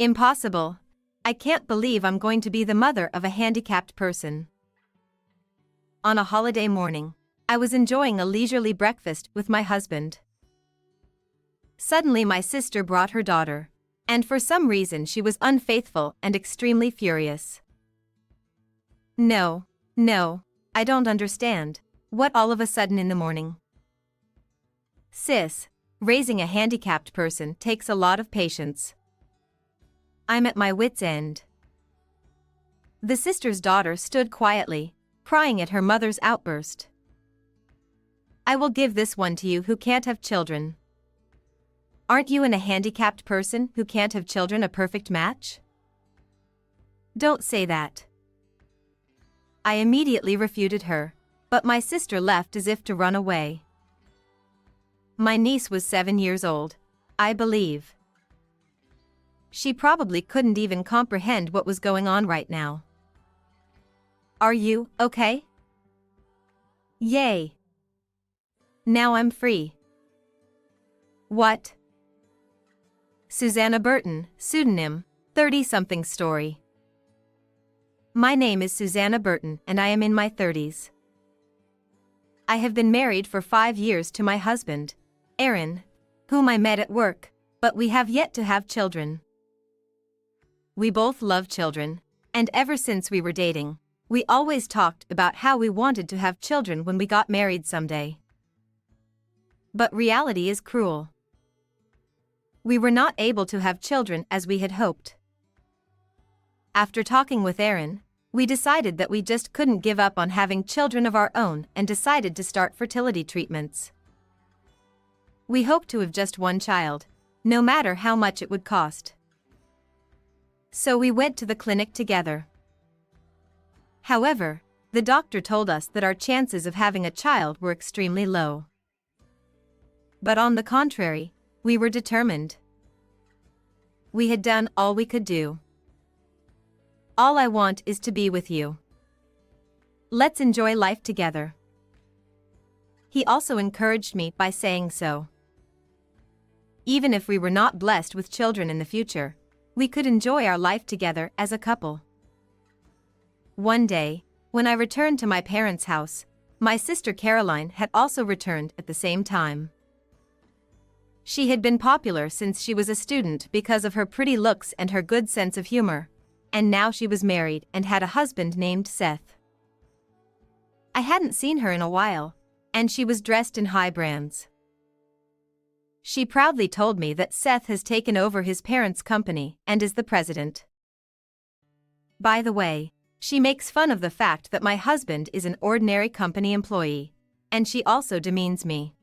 Impossible. I can't believe I'm going to be the mother of a handicapped person. On a holiday morning, I was enjoying a leisurely breakfast with my husband. Suddenly my sister brought her daughter, and for some reason she was unfaithful and extremely furious. No, I don't understand. What all of a sudden in the morning? Sis, raising a handicapped person takes a lot of patience. I'm at my wit's end. The sister's daughter stood quietly, crying at her mother's outburst. I will give this one to you who can't have children. Aren't you and a handicapped person who can't have children a perfect match? Don't say that. I immediately refuted her, but my sister left as if to run away. My niece was 7 years old, I believe. She probably couldn't even comprehend what was going on right now. Are you okay? Yay! Now I'm free. What? Susanna Burton, pseudonym, 30-something story. My name is Susanna Burton and I am in my 30s. I have been married for 5 years to my husband, Aaron, whom I met at work, but we have yet to have children. We both love children, and ever since we were dating, we always talked about how we wanted to have children when we got married someday. But reality is cruel. We were not able to have children as we had hoped. After talking with Aaron, we decided that we just couldn't give up on having children of our own and decided to start fertility treatments. We hoped to have just one child, no matter how much it would cost. So we went to the clinic together. However, the doctor told us that our chances of having a child were extremely low. But on the contrary, we were determined. We had done all we could do. All I want is to be with you. Let's enjoy life together. He also encouraged me by saying so. Even if we were not blessed with children in the future, we could enjoy our life together as a couple. One day, when I returned to my parents' house, my sister Caroline had also returned at the same time. She had been popular since she was a student because of her pretty looks and her good sense of humor, and now she was married and had a husband named Seth. I hadn't seen her in a while, and she was dressed in high brands. She proudly told me that Seth has taken over his parents' company and is the president. By the way, she makes fun of the fact that my husband is an ordinary company employee, and she also demeans me.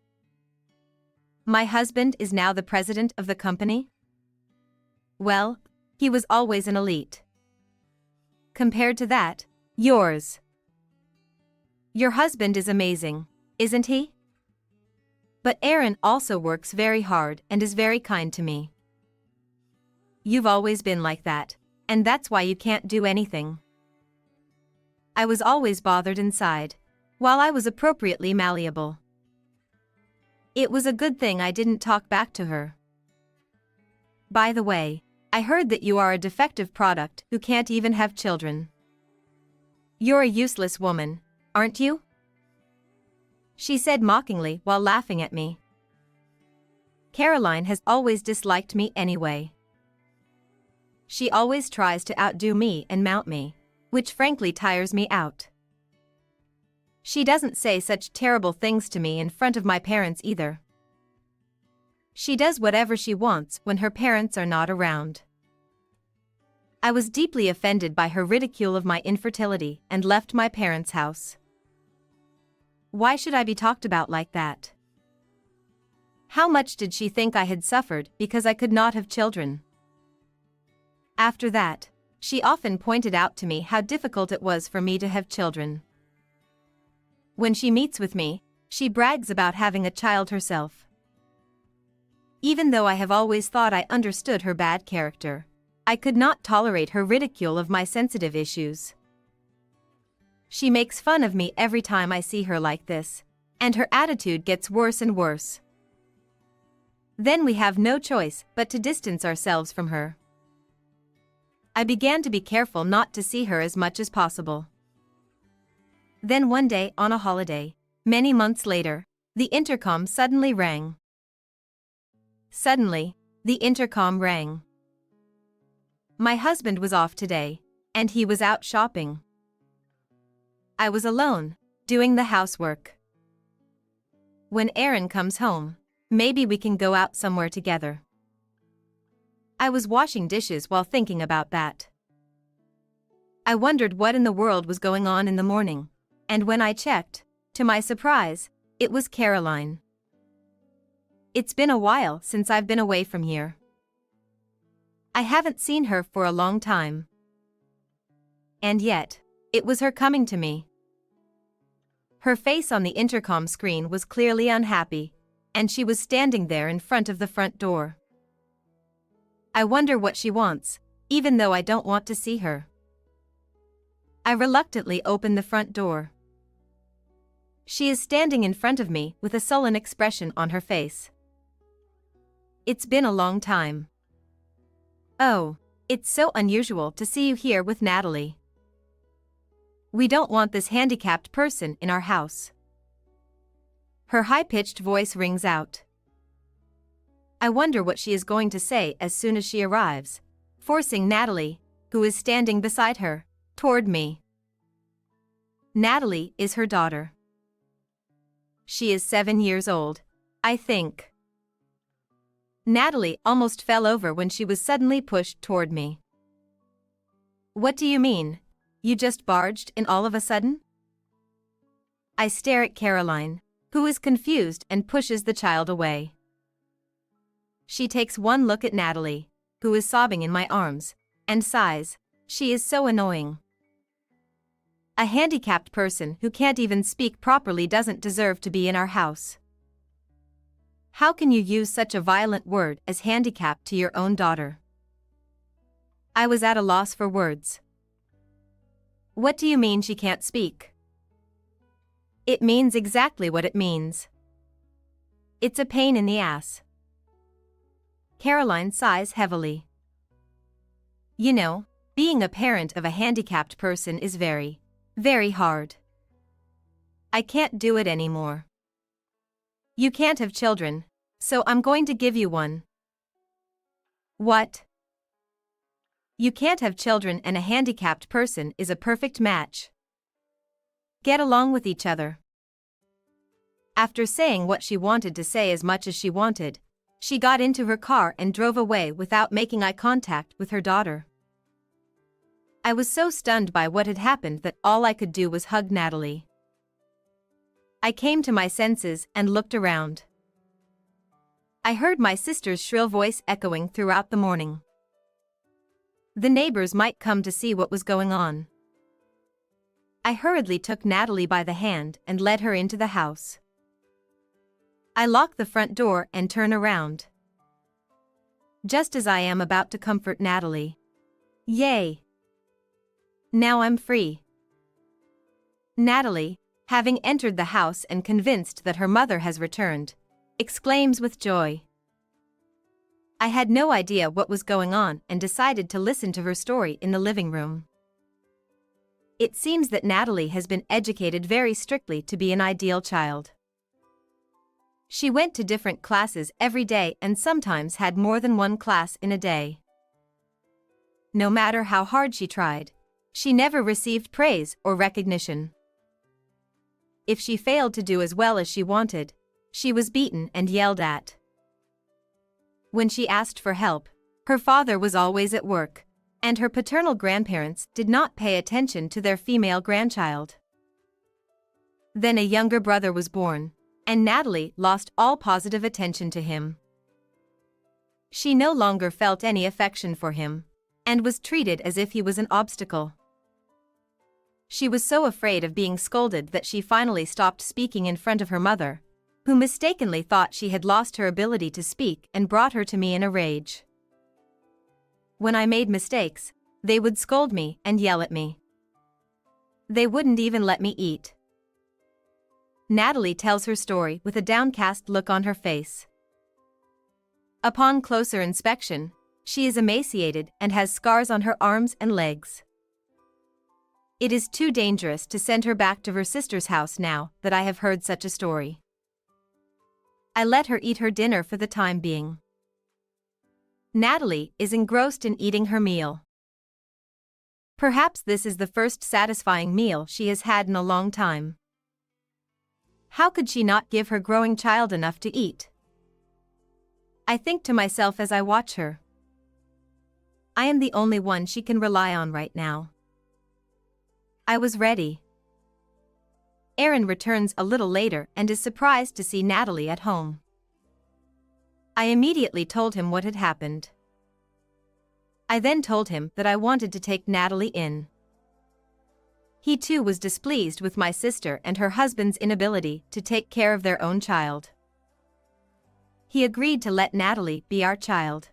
My husband is now the president of the company? Well, he was always an elite. Compared to that, yours. Your husband is amazing, isn't he? But Aaron also works very hard and is very kind to me. You've always been like that, and that's why you can't do anything. I was always bothered inside, while I was appropriately malleable. It was a good thing I didn't talk back to her. By the way, I heard that you are a defective product who can't even have children. You're a useless woman, aren't you? She said mockingly while laughing at me. Caroline has always disliked me anyway. She always tries to outdo me and mount me, which frankly tires me out. She doesn't say such terrible things to me in front of my parents either. She does whatever she wants when her parents are not around. I was deeply offended by her ridicule of my infertility and left my parents' house. Why should I be talked about like that? How much did she think I had suffered because I could not have children? After that, she often pointed out to me how difficult it was for me to have children. When she meets with me, she brags about having a child herself. Even though I have always thought I understood her bad character, I could not tolerate her ridicule of my sensitive issues. She makes fun of me every time I see her like this, and her attitude gets worse and worse. Then we have no choice but to distance ourselves from her. I began to be careful not to see her as much as possible. Then one day on a holiday, many months later, the intercom suddenly rang. Suddenly, the intercom rang. My husband was off today, and he was out shopping. I was alone, doing the housework. When Aaron comes home, maybe we can go out somewhere together. I was washing dishes while thinking about that. I wondered what in the world was going on in the morning, and when I checked, to my surprise, it was Caroline. It's been a while since I've been away from here. I haven't seen her for a long time. And yet, it was her coming to me. Her face on the intercom screen was clearly unhappy, and she was standing there in front of the front door. I wonder what she wants, even though I don't want to see her. I reluctantly open the front door. She is standing in front of me with a sullen expression on her face. It's been a long time. Oh, it's so unusual to see you here with Natalie. We don't want this handicapped person in our house. Her high-pitched voice rings out. I wonder what she is going to say as soon as she arrives, forcing Natalie, who is standing beside her, toward me. Natalie is her daughter. She is 7 years old, I think. Natalie almost fell over when she was suddenly pushed toward me. What do you mean? You just barged in all of a sudden? I stare at Caroline, who is confused and pushes the child away. She takes one look at Natalie, who is sobbing in my arms, and sighs. She is so annoying. A handicapped person who can't even speak properly doesn't deserve to be in our house. How can you use such a violent word as handicapped to your own daughter? I was at a loss for words. What do you mean she can't speak? It means exactly what it means. It's a pain in the ass. Caroline sighs heavily. You know, being a parent of a handicapped person is very, very hard. I can't do it anymore. You can't have children, so I'm going to give you one. What? You can't have children and a handicapped person is a perfect match. Get along with each other. After saying what she wanted to say as much as she wanted, she got into her car and drove away without making eye contact with her daughter. I was so stunned by what had happened that all I could do was hug Natalie. I came to my senses and looked around. I heard my sister's shrill voice echoing throughout the morning. The neighbors might come to see what was going on. I hurriedly took Natalie by the hand and led her into the house. I lock the front door and turn around. Just as I am about to comfort Natalie. Yay! Now I'm free. Natalie, having entered the house and convinced that her mother has returned, exclaims with joy. I had no idea what was going on and decided to listen to her story in the living room. It seems that Natalie has been educated very strictly to be an ideal child. She went to different classes every day and sometimes had more than one class in a day. No matter how hard she tried, she never received praise or recognition. If she failed to do as well as she wanted, she was beaten and yelled at. When she asked for help, her father was always at work, and her paternal grandparents did not pay attention to their female grandchild. Then a younger brother was born, and Natalie lost all positive attention to him. She no longer felt any affection for him, and was treated as if he was an obstacle. She was so afraid of being scolded that she finally stopped speaking in front of her mother, who mistakenly thought she had lost her ability to speak and brought her to me in a rage. When I made mistakes, they would scold me and yell at me. They wouldn't even let me eat. Natalie tells her story with a downcast look on her face. Upon closer inspection, She is emaciated and has scars on her arms and legs. It is too dangerous to send her back to her sister's house now that I have heard such a story. I let her eat her dinner for the time being. Natalie is engrossed in eating her meal. Perhaps this is the first satisfying meal she has had in a long time. How could she not give her growing child enough to eat? I think to myself as I watch her. I am the only one she can rely on right now. I was ready. Aaron returns a little later and is surprised to see Natalie at home. I immediately told him what had happened. I then told him that I wanted to take Natalie in. He too was displeased with my sister and her husband's inability to take care of their own child. He agreed to let Natalie be our child.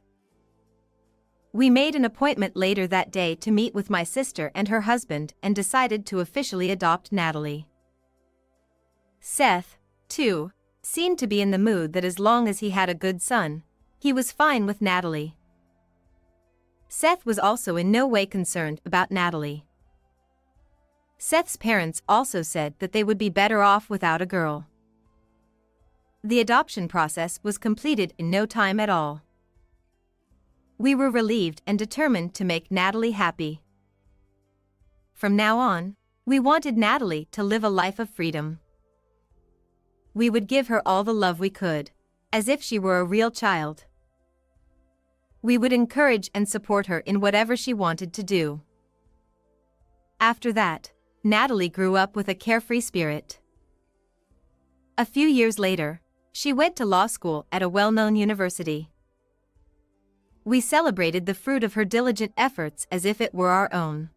We made an appointment later that day to meet with my sister and her husband and decided to officially adopt Natalie. Seth, too, seemed to be in the mood that as long as he had a good son, he was fine with Natalie. Seth was also in no way concerned about Natalie. Seth's parents also said that they would be better off without a girl. The adoption process was completed in no time at all. We were relieved and determined to make Natalie happy. From now on, we wanted Natalie to live a life of freedom. We would give her all the love we could, as if she were a real child. We would encourage and support her in whatever she wanted to do. After that, Natalie grew up with a carefree spirit. A few years later, she went to law school at a well-known university. We celebrated the fruit of her diligent efforts as if it were our own.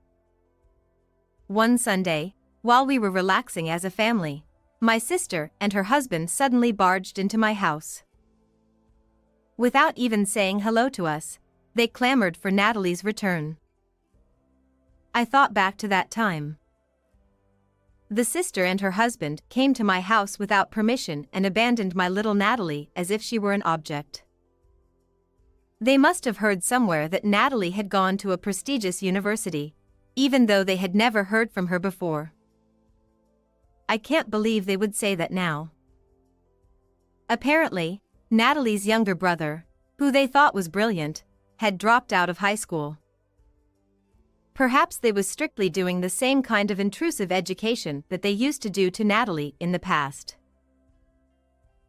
One Sunday, while we were relaxing as a family, my sister and her husband suddenly barged into my house. Without even saying hello to us, they clamored for Natalie's return. I thought back to that time. The sister and her husband came to my house without permission and abandoned my little Natalie as if she were an object. They must have heard somewhere that Natalie had gone to a prestigious university, even though they had never heard from her before. I can't believe they would say that now. Apparently, Natalie's younger brother, who they thought was brilliant, had dropped out of high school. Perhaps they was strictly doing the same kind of intrusive education that they used to do to Natalie in the past.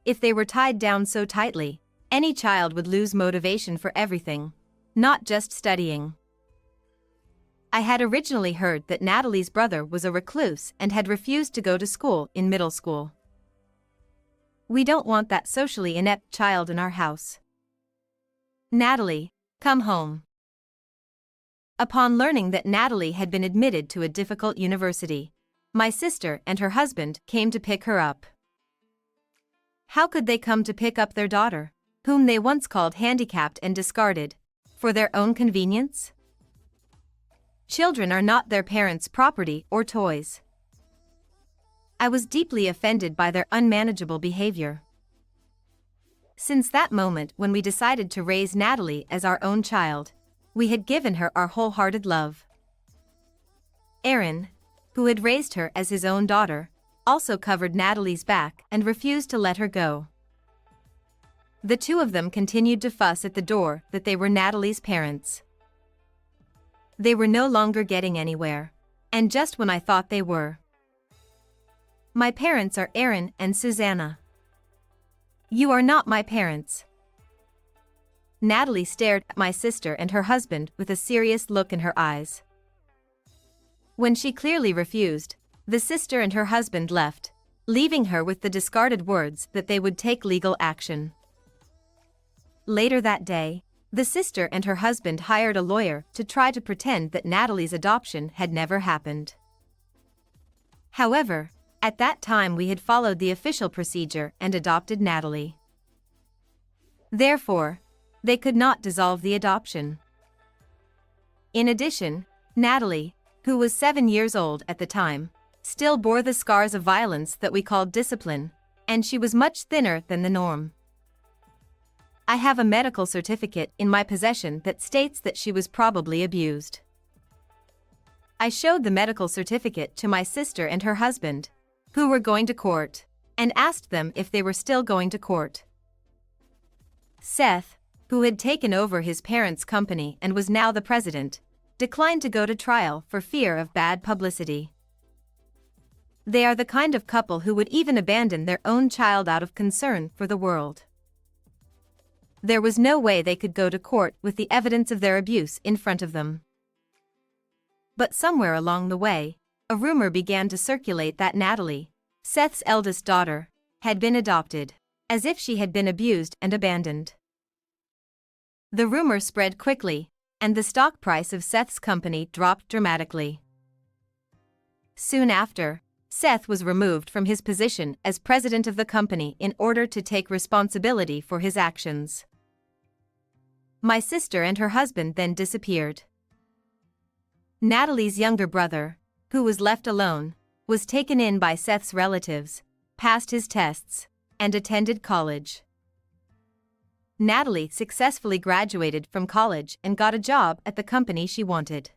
If they were tied down so tightly, any child would lose motivation for everything, not just studying. I had originally heard that Natalie's brother was a recluse and had refused to go to school in middle school. We don't want that socially inept child in our house. Natalie, come home. Upon learning that Natalie had been admitted to a difficult university, my sister and her husband came to pick her up. How could they come to pick up their daughter, whom they once called handicapped and discarded, for their own convenience? Children are not their parents' property or toys. I was deeply offended by their unmanageable behavior. Since that moment when we decided to raise Natalie as our own child, we had given her our wholehearted love. Aaron, who had raised her as his own daughter, also covered Natalie's back and refused to let her go. The two of them continued to fuss at the door that they were Natalie's parents. They were no longer getting anywhere, and just when I thought they were. My parents are Aaron and Susanna. You are not my parents. Natalie stared at my sister and her husband with a serious look in her eyes. When she clearly refused, the sister and her husband left, leaving her with the discarded words that they would take legal action. Later that day, the sister and her husband hired a lawyer to try to pretend that Natalie's adoption had never happened. However, at that time we had followed the official procedure and adopted Natalie. Therefore, they could not dissolve the adoption. In addition, Natalie, who was 7 years old at the time, still bore the scars of violence that we called discipline, and she was much thinner than the norm. I have a medical certificate in my possession that states that she was probably abused. I showed the medical certificate to my sister and her husband, who were going to court, and asked them if they were still going to court. Seth, who had taken over his parents' company and was now the president, declined to go to trial for fear of bad publicity. They are the kind of couple who would even abandon their own child out of concern for the world. There was no way they could go to court with the evidence of their abuse in front of them. But somewhere along the way, a rumor began to circulate that Natalie, Seth's eldest daughter, had been adopted, as if she had been abused and abandoned. The rumor spread quickly, and the stock price of Seth's company dropped dramatically. Soon after, Seth was removed from his position as president of the company in order to take responsibility for his actions. My sister and her husband then disappeared. Natalie's younger brother, who was left alone, was taken in by Seth's relatives, passed his tests, and attended college. Natalie successfully graduated from college and got a job at the company she wanted.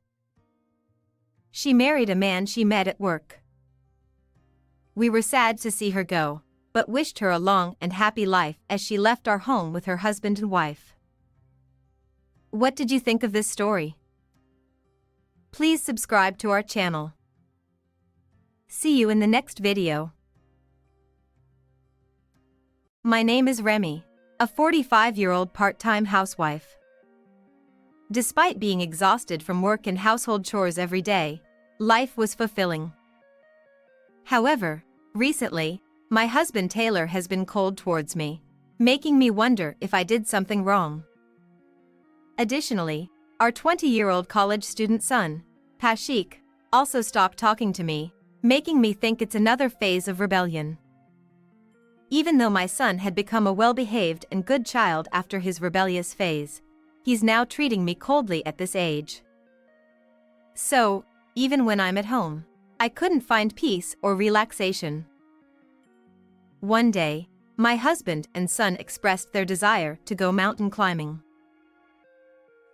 She married a man she met at work. We were sad to see her go, but wished her a long and happy life as she left our home with her husband and wife. What did you think of this story? Please subscribe to our channel. See you in the next video. My name is Remy, a 45-year-old part-time housewife. Despite being exhausted from work and household chores every day, life was fulfilling. However, recently, my husband Taylor has been cold towards me, making me wonder if I did something wrong. Additionally, our 20-year-old college student son, Pashik, also stopped talking to me, making me think it's another phase of rebellion. Even though my son had become a well-behaved and good child after his rebellious phase, he's now treating me coldly at this age. So, even when I'm at home, I couldn't find peace or relaxation. One day, my husband and son expressed their desire to go mountain climbing.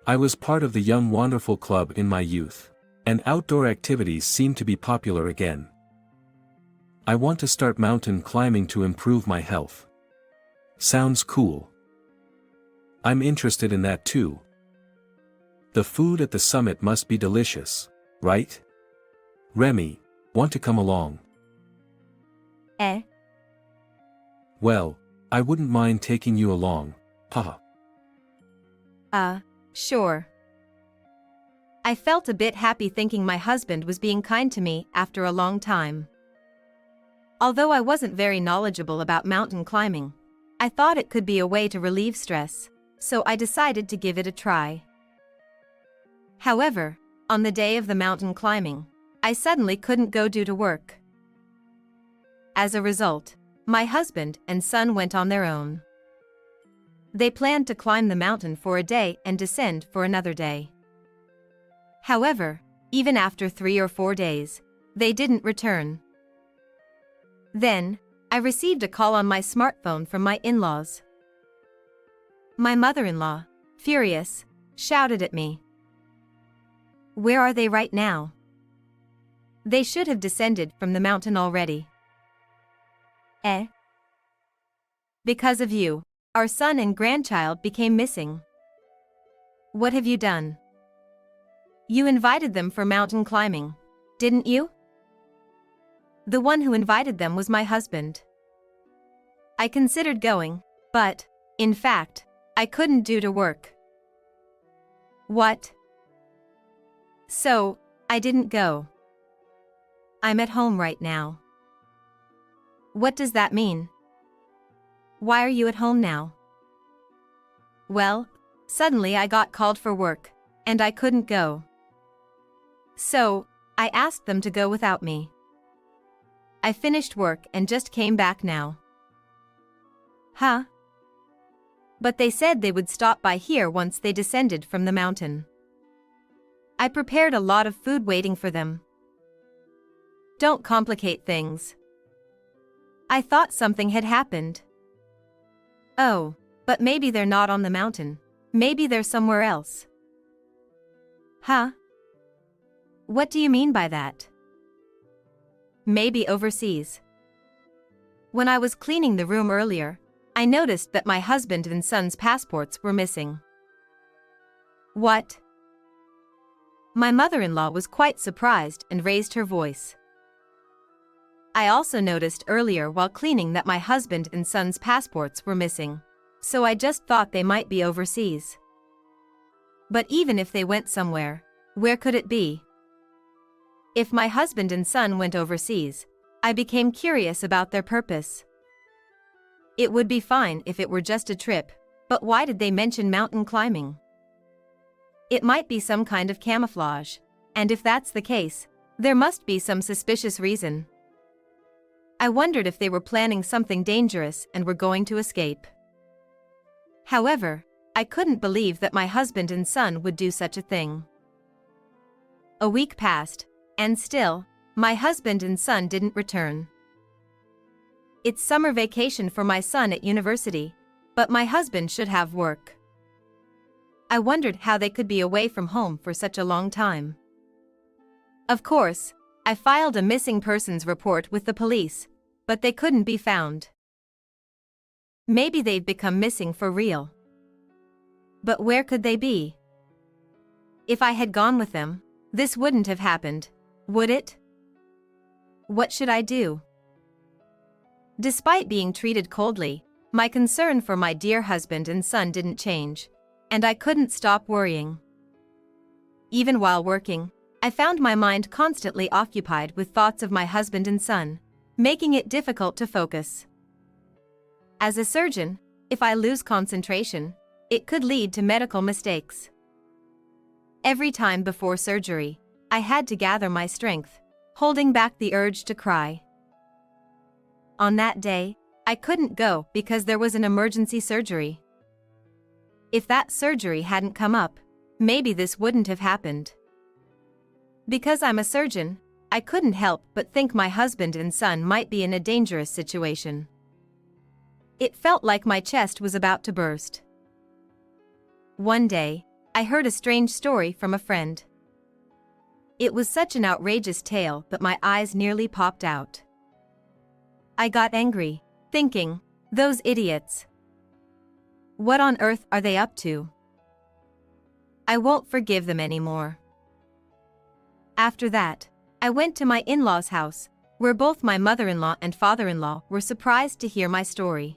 I was part of the Young Wonderful Club in my youth, and outdoor activities seem to be popular again. I want to start mountain climbing to improve my health. Sounds cool. I'm interested in that too. The food at the summit must be delicious, right? Remy, want to come along? Well, I wouldn't mind taking you along, haha. Sure. I felt a bit happy thinking my husband was being kind to me after a long time. Although I wasn't very knowledgeable about mountain climbing, I thought it could be a way to relieve stress, so I decided to give it a try. However, on the day of the mountain climbing, I suddenly couldn't go due to work. As a result, my husband and son went on their own. They planned to climb the mountain for a day and descend for another day. However, even after 3 or 4 days, they didn't return. Then, I received a call on my smartphone from my in-laws. My mother-in-law, furious, shouted at me. Where are they right now? They should have descended from the mountain already. Because of you, our son and grandchild became missing. What have you done? You invited them for mountain climbing, didn't you? The one who invited them was my husband. I considered going, but, in fact, I couldn't due to work. What? So, I didn't go. I'm at home right now. What does that mean? Why are you at home now? Well, suddenly I got called for work, and I couldn't go. So, I asked them to go without me. I finished work and just came back now. Huh? But they said they would stop by here once they descended from the mountain. I prepared a lot of food waiting for them. Don't complicate things. I thought something had happened. Oh, But maybe they're not on the mountain. Maybe they're somewhere else. Huh? What do you mean by that? Maybe overseas. When I was cleaning the room earlier, I noticed that my husband and son's passports were missing. What? My mother-in-law was quite surprised and raised her voice. I also noticed earlier while cleaning that my husband and son's passports were missing, so I just thought they might be overseas. But even if they went somewhere, where could it be? If my husband and son went overseas, I became curious about their purpose. It would be fine if it were just a trip, but why did they mention mountain climbing? It might be some kind of camouflage, and if that's the case, there must be some suspicious reason. I wondered if they were planning something dangerous and were going to escape. However, I couldn't believe that my husband and son would do such a thing. A week passed, and still, my husband and son didn't return. It's summer vacation for my son at university, but my husband should have work. I wondered how they could be away from home for such a long time. Of course, I filed a missing persons report with the police, but they couldn't be found. Maybe they've become missing for real. But where could they be? If I had gone with them, this wouldn't have happened, would it? What should I do? Despite being treated coldly, my concern for my dear husband and son didn't change, and I couldn't stop worrying. Even while working, I found my mind constantly occupied with thoughts of my husband and son, making it difficult to focus. As a surgeon, if I lose concentration, it could lead to medical mistakes. Every time before surgery, I had to gather my strength, holding back the urge to cry. On that day, I couldn't go because there was an emergency surgery. If that surgery hadn't come up, maybe this wouldn't have happened. Because I'm a surgeon, I couldn't help but think my husband and son might be in a dangerous situation. It felt like my chest was about to burst. One day, I heard a strange story from a friend. It was such an outrageous tale that my eyes nearly popped out. I got angry, thinking, those idiots. What on earth are they up to? I won't forgive them anymore. After that, I went to my in-laws' house, where both my mother-in-law and father-in-law were surprised to hear my story.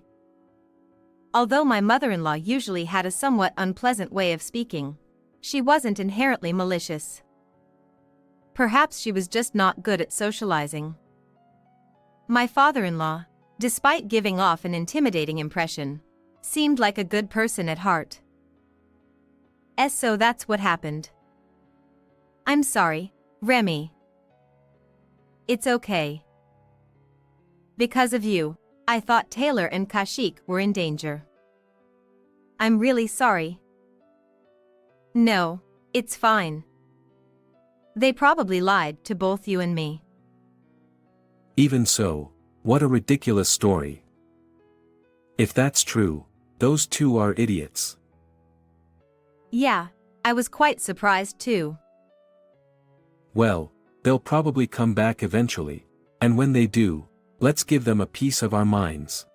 Although my mother-in-law usually had a somewhat unpleasant way of speaking, she wasn't inherently malicious. Perhaps she was just not good at socializing. My father-in-law, despite giving off an intimidating impression, seemed like a good person at heart. So that's what happened. I'm sorry, Remy. It's okay. Because of you, I thought Taylor and Kashik were in danger. I'm really sorry. No, it's fine. They probably lied to both you and me. Even so, what a ridiculous story. If that's true, those two are idiots. Yeah, I was quite surprised too. Well, they'll probably come back eventually, and when they do, let's give them a piece of our minds.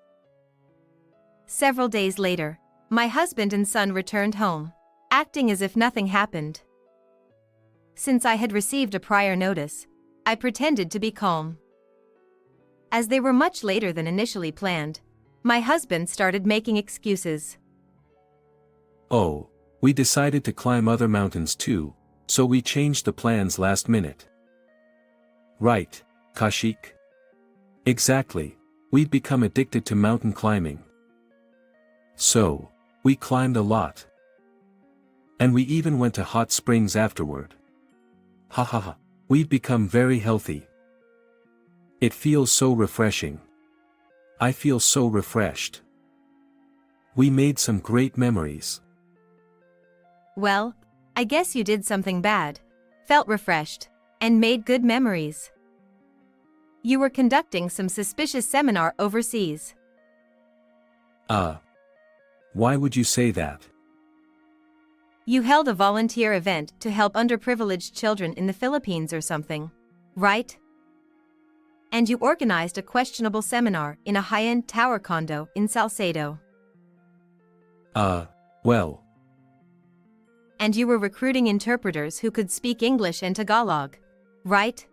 Several days later, my husband and son returned home, acting as if nothing happened. Since I had received a prior notice, I pretended to be calm. As they were much later than initially planned, my husband started making excuses. Oh, we decided to climb other mountains too, so we changed the plans last minute. Right, Kashik? Exactly, we'd become addicted to mountain climbing. So, we climbed a lot. And we even went to hot springs afterward. Ha ha ha, we've become very healthy. It feels so refreshing. I feel so refreshed. We made some great memories. Well, I guess you did something bad, felt refreshed, and made good memories. You were conducting some suspicious seminar overseas. Why would you say that? You held a volunteer event to help underprivileged children in the Philippines or something, right? And you organized a questionable seminar in a high-end tower condo in Salcedo. Well. And you were recruiting interpreters who could speak English and Tagalog, right?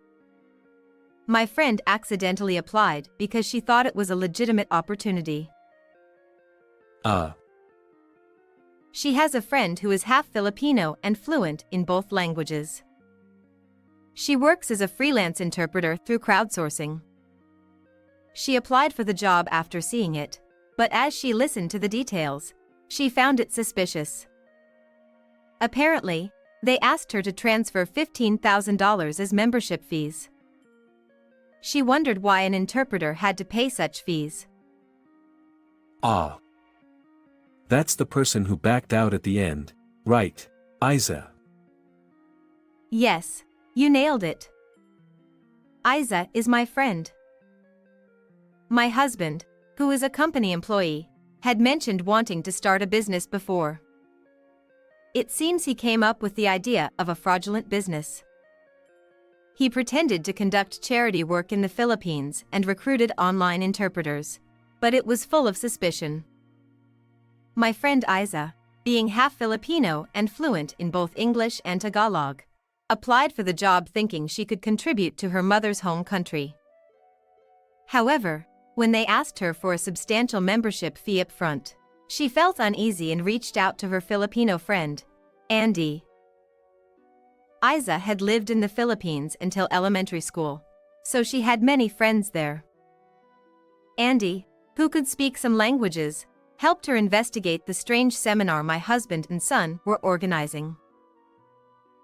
My friend accidentally applied because she thought it was a legitimate opportunity. She has a friend who is half Filipino and fluent in both languages. She works as a freelance interpreter through crowdsourcing. She applied for the job after seeing it, but as she listened to the details, she found it suspicious. Apparently, they asked her to transfer $15,000 as membership fees. She wondered why an interpreter had to pay such fees. That's the person who backed out at the end, right, Isa? Yes, you nailed it. Isa is my friend. My husband, who is a company employee, had mentioned wanting to start a business before. It seems he came up with the idea of a fraudulent business. He pretended to conduct charity work in the Philippines and recruited online interpreters, but it was full of suspicion. My friend Isa, being half Filipino and fluent in both English and Tagalog, applied for the job thinking she could contribute to her mother's home country. However, when they asked her for a substantial membership fee up front, she felt uneasy and reached out to her Filipino friend, Andy. Isa had lived in the Philippines until elementary school, so she had many friends there. Andy, who could speak some languages, helped her investigate the strange seminar my husband and son were organizing.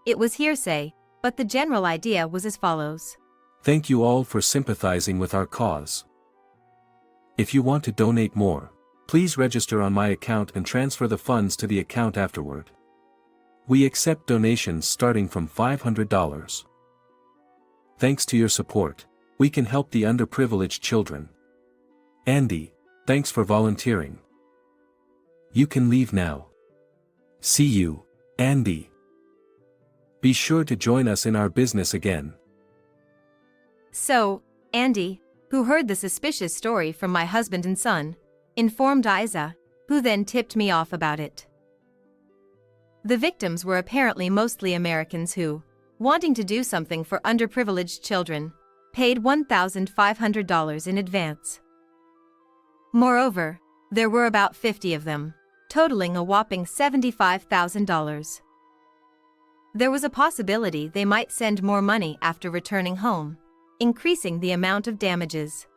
It was hearsay, but the general idea was as follows. Thank you all for sympathizing with our cause. If you want to donate more, please register on my account and transfer the funds to the account afterward. We accept donations starting from $500. Thanks to your support, we can help the underprivileged children. Andy, thanks for volunteering. You can leave now. See you, Andy. Be sure to join us in our business again. So, Andy, who heard the suspicious story from my husband and son, informed Isa, who then tipped me off about it. The victims were apparently mostly Americans who, wanting to do something for underprivileged children, paid $1,500 in advance. Moreover, there were about 50 of them, totaling a whopping $75,000. There was a possibility they might send more money after returning home, increasing the amount of damages.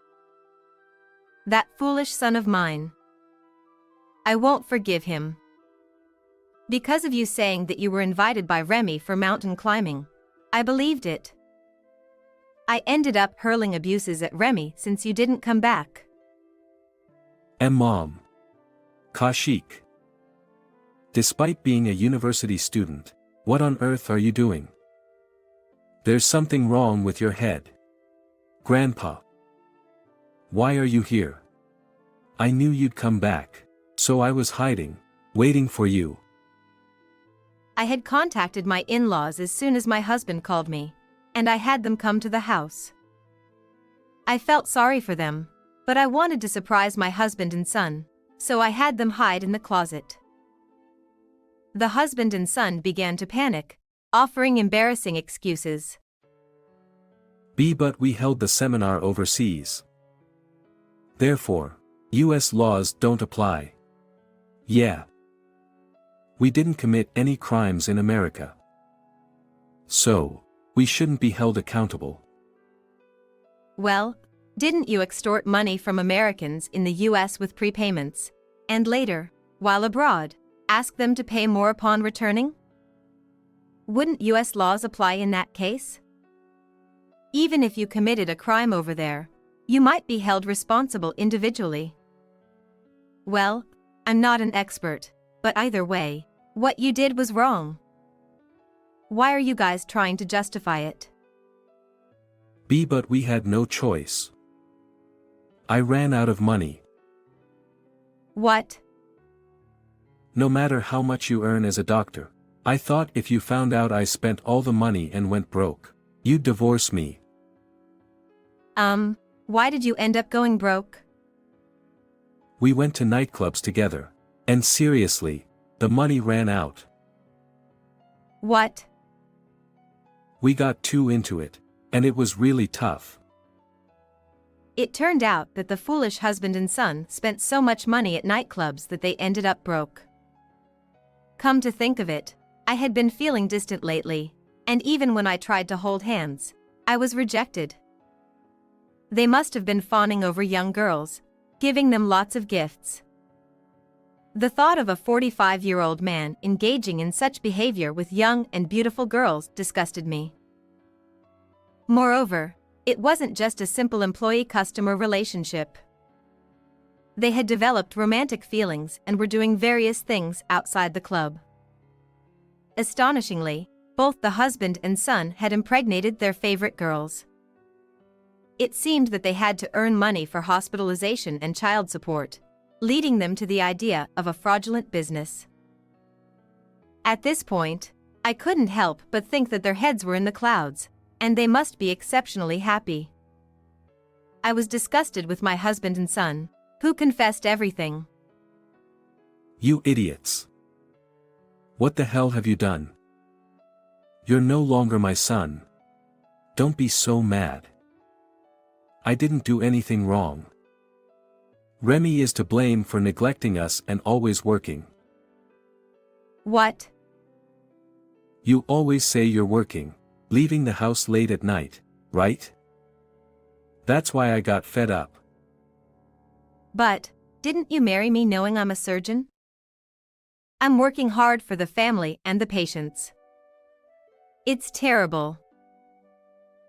That foolish son of mine. I won't forgive him. Because of you saying that you were invited by Remy for mountain climbing, I believed it. I ended up hurling abuses at Remy since you didn't come back. Mom. Kashik. Despite being a university student, what on earth are you doing? There's something wrong with your head. Grandpa. Why are you here? I knew you'd come back, so I was hiding, waiting for you. I had contacted my in-laws as soon as my husband called me, and I had them come to the house. I felt sorry for them, but I wanted to surprise my husband and son, so I had them hide in the closet. The husband and son began to panic, offering embarrassing excuses. But we held the seminar overseas. Therefore, US laws don't apply. Yeah. We didn't commit any crimes in America. So, we shouldn't be held accountable. Well, didn't you extort money from Americans in the US with prepayments, and later, while abroad, ask them to pay more upon returning? Wouldn't US laws apply in that case? Even if you committed a crime over there, you might be held responsible individually. Well, I'm not an expert, but either way, what you did was wrong. Why are you guys trying to justify it? But we had no choice. I ran out of money. What? no matter how much you earn as a doctor. I thought if you found out I spent all the money and went broke, you'd divorce me. Why did you end up going broke? We went to nightclubs together. And seriously, the money ran out. What? We got too into it, and it was really tough. It turned out that the foolish husband and son spent so much money at nightclubs that they ended up broke. Come to think of it, I had been feeling distant lately, and even when I tried to hold hands, I was rejected. They must have been fawning over young girls, giving them lots of gifts. The thought of a 45-year-old man engaging in such behavior with young and beautiful girls disgusted me. Moreover, it wasn't just a simple employee-customer relationship. They had developed romantic feelings and were doing various things outside the club. Astonishingly, both the husband and son had impregnated their favorite girls. It seemed that they had to earn money for hospitalization and child support, leading them to the idea of a fraudulent business. At this point, I couldn't help but think that their heads were in the clouds, and they must be exceptionally happy. I was disgusted with my husband and son, who confessed everything. You idiots! What the hell have you done? You're no longer my son. Don't be so mad. I didn't do anything wrong. Remy is to blame for neglecting us and always working. What? You always say you're working, leaving the house late at night, right? That's why I got fed up. But, didn't you marry me knowing I'm a surgeon? I'm working hard for the family and the patients. It's terrible.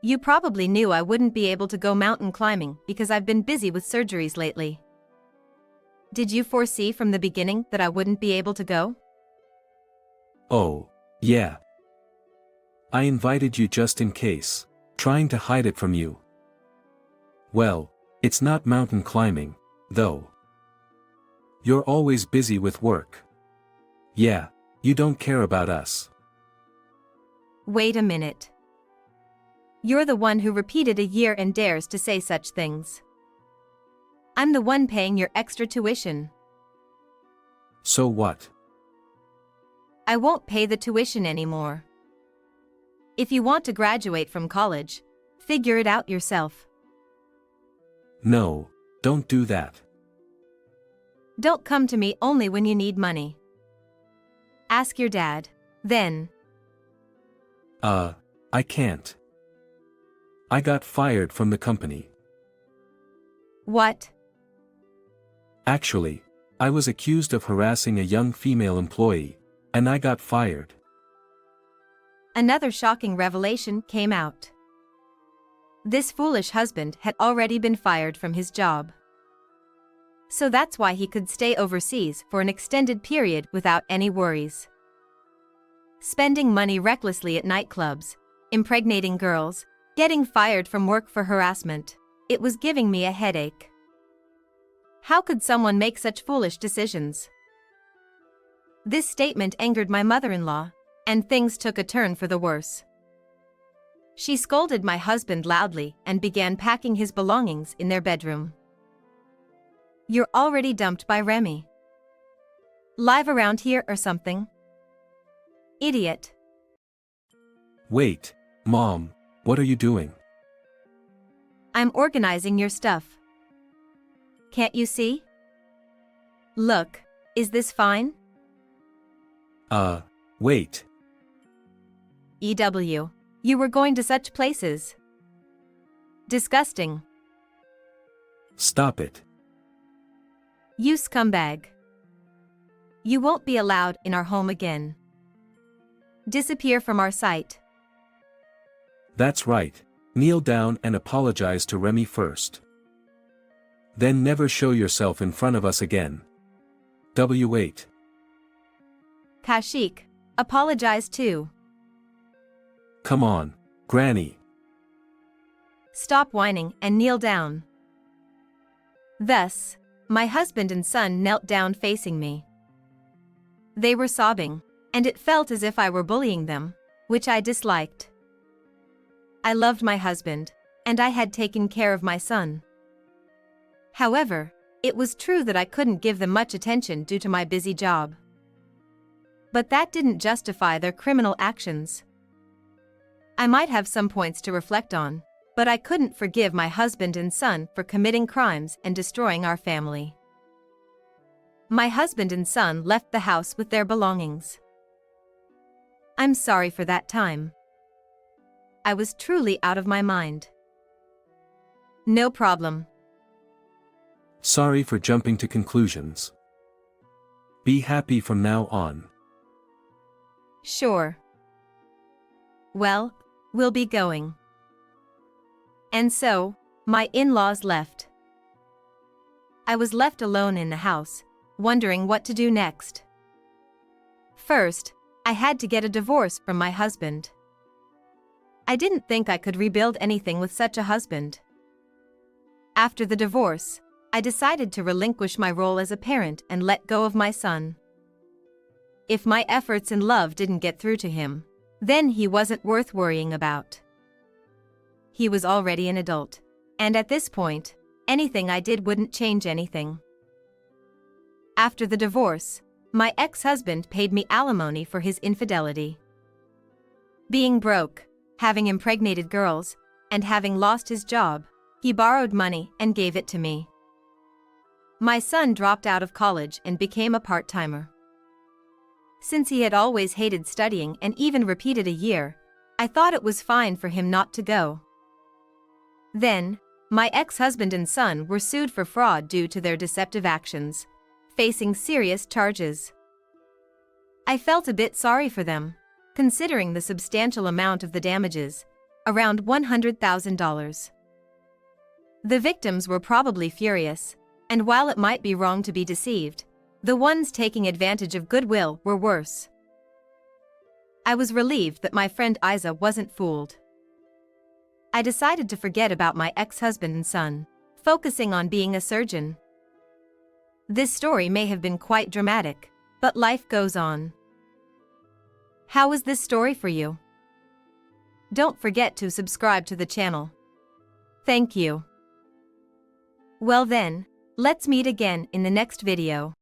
You probably knew I wouldn't be able to go mountain climbing because I've been busy with surgeries lately. Did you foresee from the beginning that I wouldn't be able to go? Oh, yeah. I invited you just in case, trying to hide it from you. Well, it's not mountain climbing, though. You're always busy with work. Yeah, you don't care about us. Wait a minute. You're the one who repeated a year and dares to say such things. I'm the one paying your extra tuition. So what? I won't pay the tuition anymore. If you want to graduate from college, figure it out yourself. No, don't do that. Don't come to me only when you need money. Ask your dad, then. I can't. I got fired from the company. What? Actually, I was accused of harassing a young female employee, and I got fired. Another shocking revelation came out. This foolish husband had already been fired from his job. So that's why he could stay overseas for an extended period without any worries. Spending money recklessly at nightclubs, impregnating girls, getting fired from work for harassment, it was giving me a headache. How could someone make such foolish decisions? This statement angered my mother-in-law, and things took a turn for the worse. She scolded my husband loudly and began packing his belongings in their bedroom. You're already dumped by Remy. Live around here or something? Idiot. Wait, Mom, what are you doing? I'm organizing your stuff. Can't you see? Look, is this fine? Wait. EW, you were going to such places. Disgusting. Stop it. You scumbag. You won't be allowed in our home again. Disappear from our sight. That's right. Kneel down and apologize to Remy first. Then never show yourself in front of us again. W8. Kashik, apologize too. Come on, Granny. Stop whining and kneel down. Thus, my husband and son knelt down facing me. They were sobbing, and it felt as if I were bullying them, which I disliked. I loved my husband, and I had taken care of my son. However, it was true that I couldn't give them much attention due to my busy job. But that didn't justify their criminal actions. I might have some points to reflect on, but I couldn't forgive my husband and son for committing crimes and destroying our family. My husband and son left the house with their belongings. I'm sorry for that time. I was truly out of my mind. No problem. Sorry for jumping to conclusions. Be happy from now on. Sure. Well, we'll be going. And so, my in-laws left. I was left alone in the house, wondering what to do next. First, I had to get a divorce from my husband. I didn't think I could rebuild anything with such a husband. After the divorce, I decided to relinquish my role as a parent and let go of my son. If my efforts and love didn't get through to him, then he wasn't worth worrying about. He was already an adult, and at this point, anything I did wouldn't change anything. After the divorce, my ex-husband paid me alimony for his infidelity. Being broke, having impregnated girls, and having lost his job, he borrowed money and gave it to me. My son dropped out of college and became a part-timer. Since he had always hated studying and even repeated a year, I thought it was fine for him not to go. Then, my ex-husband and son were sued for fraud due to their deceptive actions, facing serious charges. I felt a bit sorry for them, considering the substantial amount of the damages, around $100,000. The victims were probably furious, and while it might be wrong to be deceived, the ones taking advantage of goodwill were worse. I was relieved that my friend Isa wasn't fooled. I decided to forget about my ex-husband and son, focusing on being a surgeon. This story may have been quite dramatic, but life goes on. How was this story for you? Don't forget to subscribe to the channel. Thank you. Well then, let's meet again in the next video.